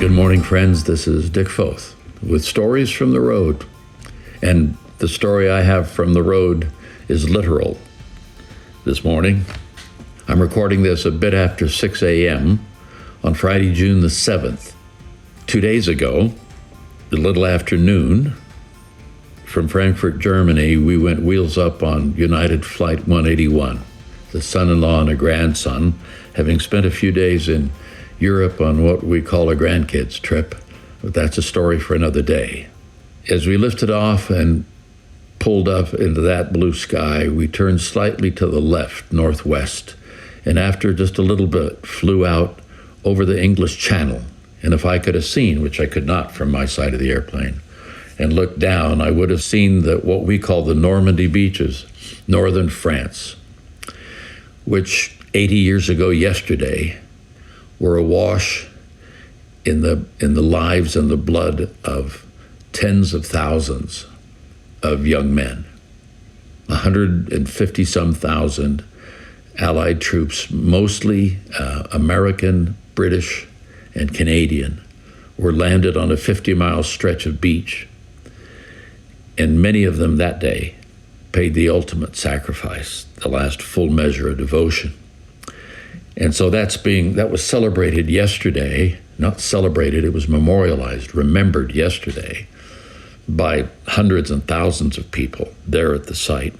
Good morning, friends. This is Dick Foth with Stories from the Road. And the story I have from the road is literal. This morning, I'm recording this a bit after 6 a.m. on Friday, June the 7th. 2 days ago, a little after noon, from Frankfurt, Germany, we went wheels up on United Flight 181. The son-in-law and a grandson, having spent a few days in Europe on what we call a grandkids trip, but that's a story for another day. As we lifted off and pulled up into that blue sky, we turned slightly to the left, northwest, and after just a little bit, flew out over the English Channel. And if I could have seen, which I could not from my side of the airplane, and looked down, I would have seen that what we call the Normandy beaches, northern France, which 80 years ago yesterday were awash in the lives and the blood of tens of thousands of young men. 150-some thousand Allied troops, mostly American, British, and Canadian, were landed on a 50-mile stretch of beach. And many of them that day paid the ultimate sacrifice, the last full measure of devotion. And so that was celebrated yesterday, not celebrated, it was memorialized, remembered yesterday by hundreds and thousands of people there at the site.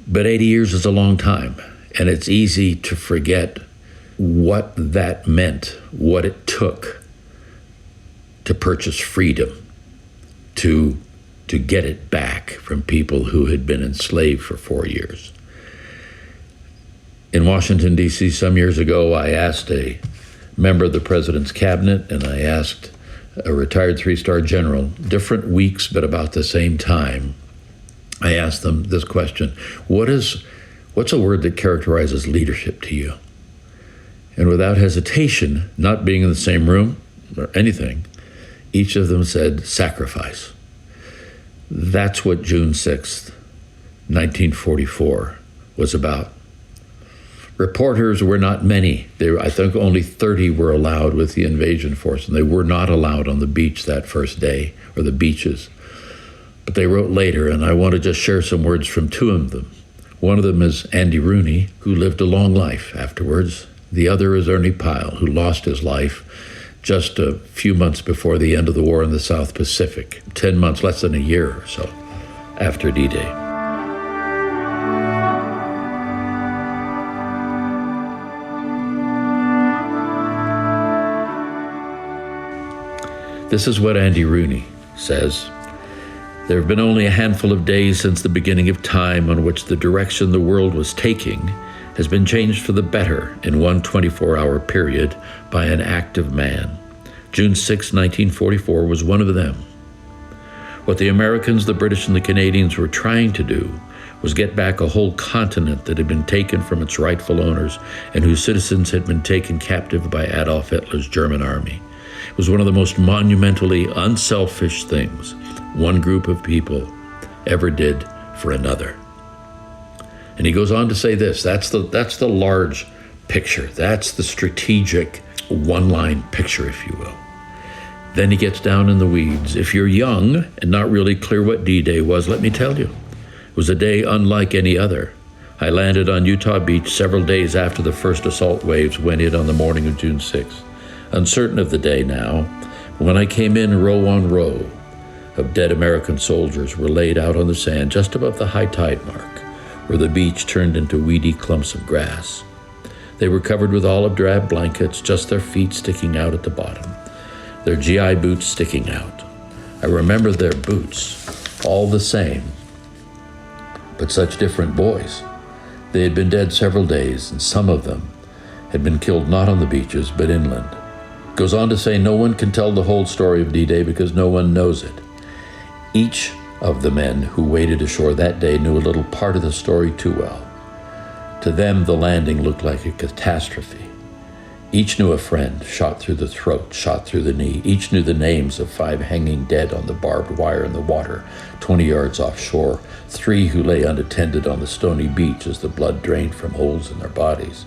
But 80 years is a long time, and it's easy to forget what that meant, what it took to purchase freedom, to get it back from people who had been enslaved for 4 years. In Washington, D.C., some years ago, I asked a member of the president's cabinet, and I asked a retired three-star general, different weeks but about the same time, I asked them this question: what's a word that characterizes leadership to you? And without hesitation, not being in the same room or anything, each of them said sacrifice. That's what June 6th, 1944 was about. Reporters were not many. I think only 30 were allowed with the invasion force, and they were not allowed on the beach that first day, or the beaches. But they wrote later, and I want to just share some words from two of them. One of them is Andy Rooney, who lived a long life afterwards. The other is Ernie Pyle, who lost his life just a few months before the end of the war in the South Pacific, 10 months, less than a year or so, after D-Day. This is what Andy Rooney says: "There have been only a handful of days since the beginning of time on which the direction the world was taking has been changed for the better in one 24-hour period by an act of man. June 6, 1944 was one of them. What the Americans, the British, and the Canadians were trying to do was get back a whole continent that had been taken from its rightful owners and whose citizens had been taken captive by Adolf Hitler's German army. It was one of the most monumentally unselfish things one group of people ever did for another." And he goes on to say this, that's the large picture, that's the strategic one-line picture, if you will. Then he gets down in the weeds. If you're young and not really clear what D-Day was, let me tell you, it was a day unlike any other. I landed on Utah Beach several days after the first assault waves went in on the morning of June 6th. Uncertain of the day now, when I came in, row on row of dead American soldiers were laid out on the sand just above the high tide mark, where the beach turned into weedy clumps of grass. They were covered with olive drab blankets, just their feet sticking out at the bottom, their GI boots sticking out. I remember their boots, all the same, but such different boys. They had been dead several days, and some of them had been killed not on the beaches, but inland. Goes on to say, no one can tell the whole story of D-Day because no one knows it. Each of the men who waded ashore that day knew a little part of the story too well. To them, the landing looked like a catastrophe. Each knew a friend shot through the throat, shot through the knee. Each knew the names of 5 hanging dead on the barbed wire in the water, 20 yards offshore, 3 who lay unattended on the stony beach as the blood drained from holes in their bodies.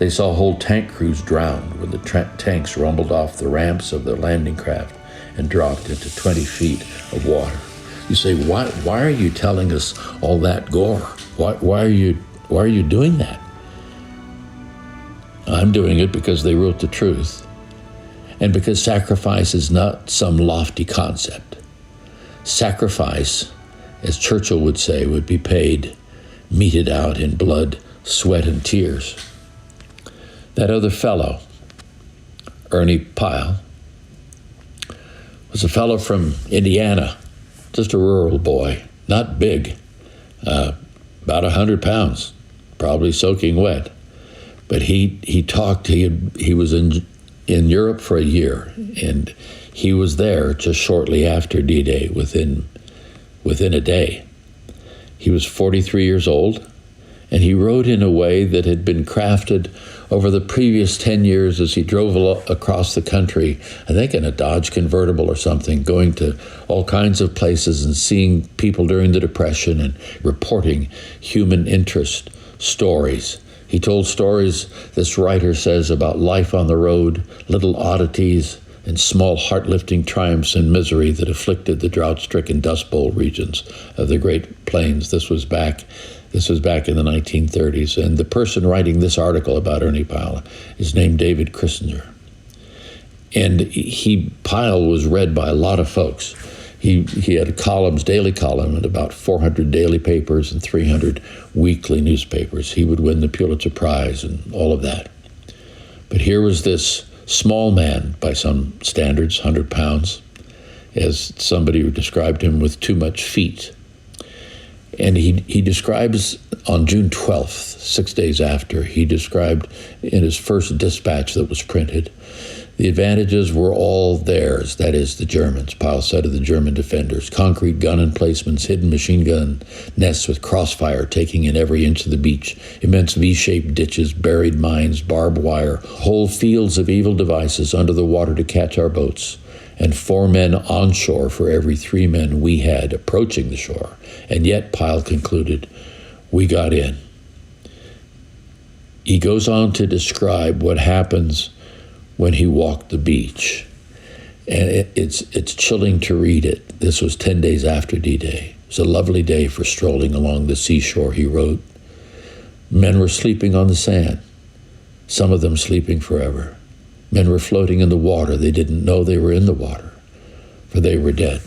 They saw whole tank crews drowned when the tanks rumbled off the ramps of their landing craft and dropped into 20 feet of water. You say, why are you telling us all that gore? Why are you doing that? I'm doing it because they wrote the truth, and because sacrifice is not some lofty concept. Sacrifice, as Churchill would say, would be paid, meted out in blood, sweat, and tears. That other fellow, Ernie Pyle, was a fellow from Indiana, just a rural boy, not big, about 100 pounds, probably soaking wet. But he talked, he was in Europe for a year, and he was there just shortly after D-Day, within a day. He was 43 years old, and he wrote in a way that had been crafted over the previous 10 years as he drove across the country, I think in a Dodge convertible or something, going to all kinds of places and seeing people during the Depression and reporting human interest stories. He told stories, this writer says, about life on the road, little oddities, and small heart-lifting triumphs and misery that afflicted the drought-stricken Dust Bowl regions of the Great Plains. This was back in the 1930s, and the person writing this article about Ernie Pyle is named David Christinger. And Pyle was read by a lot of folks. He had a daily column, in about 400 daily papers and 300 weekly newspapers. He would win the Pulitzer Prize and all of that. But here was this small man, by some standards, 100 pounds, as somebody who described him with too much feet. And he describes on June 12th, 6 days after, he described in his first dispatch that was printed, the advantages were all theirs, that is, the Germans. Pyle said of the German defenders, concrete gun emplacements, hidden machine gun nests with crossfire taking in every inch of the beach, immense V-shaped ditches, buried mines, barbed wire, whole fields of evil devices under the water to catch our boats, and 4 men onshore for every 3 men we had approaching the shore. And yet, Pyle concluded, we got in. He goes on to describe what happens when he walked the beach. And it's chilling to read it. This was 10 days after D-Day. It was a lovely day for strolling along the seashore, he wrote. Men were sleeping on the sand, some of them sleeping forever. Men were floating in the water. They didn't know they were in the water, for they were dead.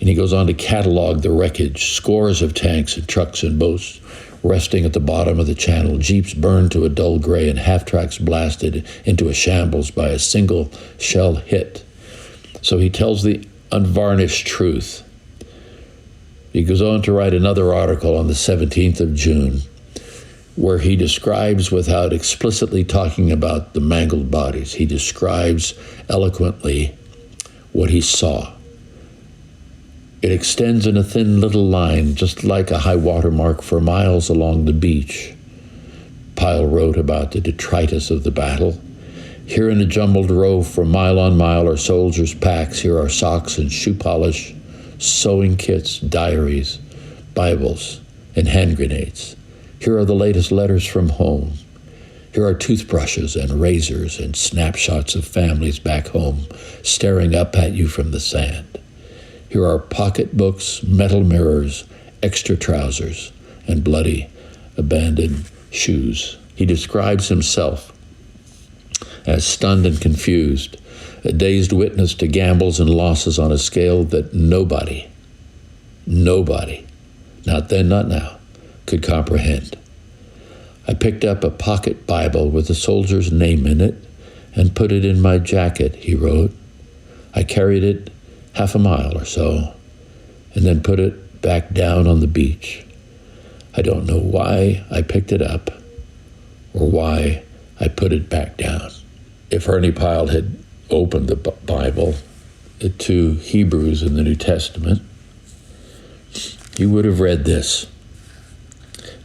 And he goes on to catalog the wreckage, scores of tanks and trucks and boats resting at the bottom of the channel, jeeps burned to a dull gray and half-tracks blasted into a shambles by a single shell hit. So he tells the unvarnished truth. He goes on to write another article on the 17th of June, where he describes, without explicitly talking about the mangled bodies, he describes eloquently what he saw. It extends in a thin little line, just like a high water mark, for miles along the beach. Pyle wrote about the detritus of the battle. Here in a jumbled row for mile on mile are soldiers' packs. Here are socks and shoe polish, sewing kits, diaries, Bibles, and hand grenades. Here are the latest letters from home. Here are toothbrushes and razors and snapshots of families back home staring up at you from the sand. Here are pocketbooks, metal mirrors, extra trousers, and bloody, abandoned shoes. He describes himself as stunned and confused, a dazed witness to gambles and losses on a scale that nobody, not then, not now, could comprehend. I picked up a pocket Bible with a soldier's name in it and put it in my jacket, he wrote. I carried it half a mile or so, and then put it back down on the beach. I don't know why I picked it up or why I put it back down. If Ernie Pyle had opened the Bible to Hebrews in the New Testament, he would have read this.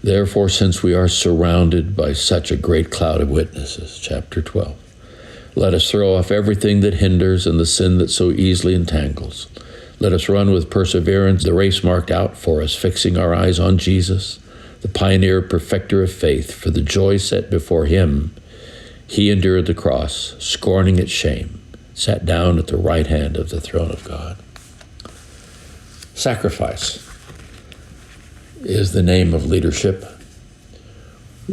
Therefore, since we are surrounded by such a great cloud of witnesses, chapter 12, let us throw off everything that hinders and the sin that so easily entangles. Let us run with perseverance the race marked out for us, fixing our eyes on Jesus, the pioneer, perfecter of faith. For the joy set before him, He endured the cross, scorning its shame, sat down at the right hand of the throne of God. Sacrifice is the name of leadership.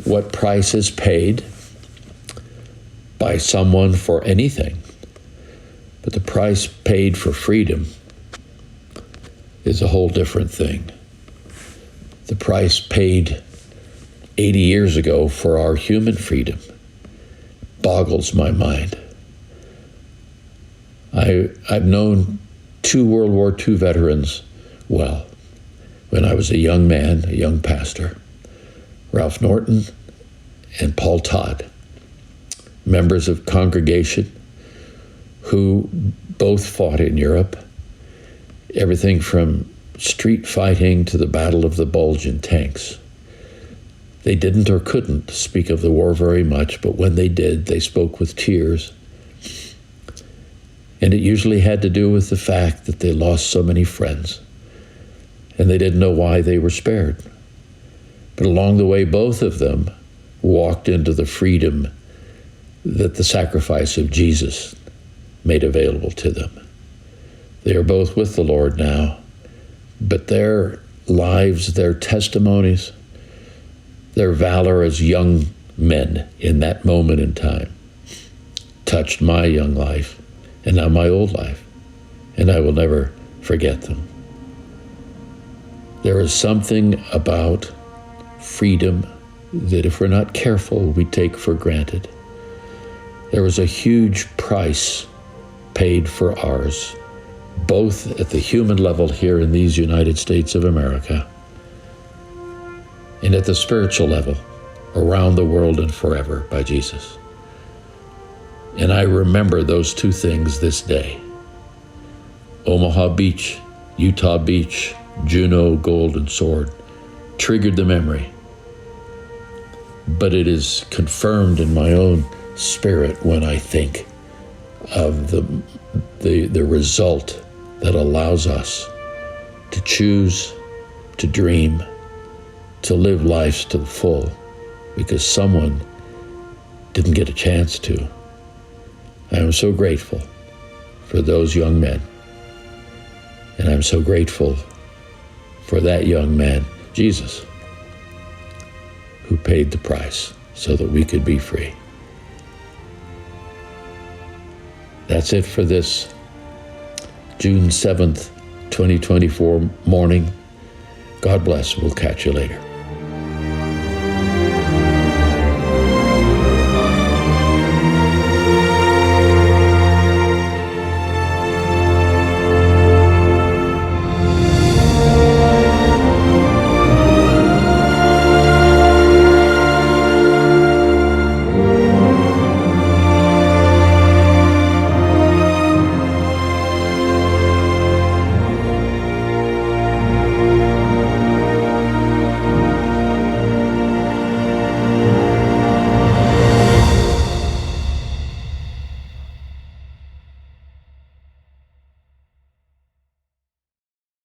What price is paid by someone for anything, but the price paid for freedom is a whole different thing. The price paid 80 years ago for our human freedom boggles my mind. I've known 2 World War II veterans well. When I was a young man, a young pastor, Ralph Norton and Paul Todd, members of congregation who both fought in Europe, everything from street fighting to the Battle of the Bulge in tanks. They didn't or couldn't speak of the war very much, but when they did, they spoke with tears. And it usually had to do with the fact that they lost so many friends, and they didn't know why they were spared. But along the way, both of them walked into the freedom that the sacrifice of Jesus made available to them. They are both with the Lord now, but their lives, their testimonies, their valor as young men in that moment in time touched my young life and now my old life, and I will never forget them. There is something about freedom that if we're not careful, we take for granted. There was a huge price paid for ours, both at the human level here in these United States of America and at the spiritual level around the world and forever by Jesus. And I remember those 2 things this day. Omaha Beach, Utah Beach, Juno, Gold, and Sword triggered the memory. But it is confirmed in my own spirit when I think of the result that allows us to choose, to dream, to live lives to the full, because someone didn't get a chance to. I am so grateful for those young men, and I'm so grateful for that young man, Jesus, who paid the price so that we could be free. That's it for this June 7th, 2024 morning. God bless. We'll catch you later.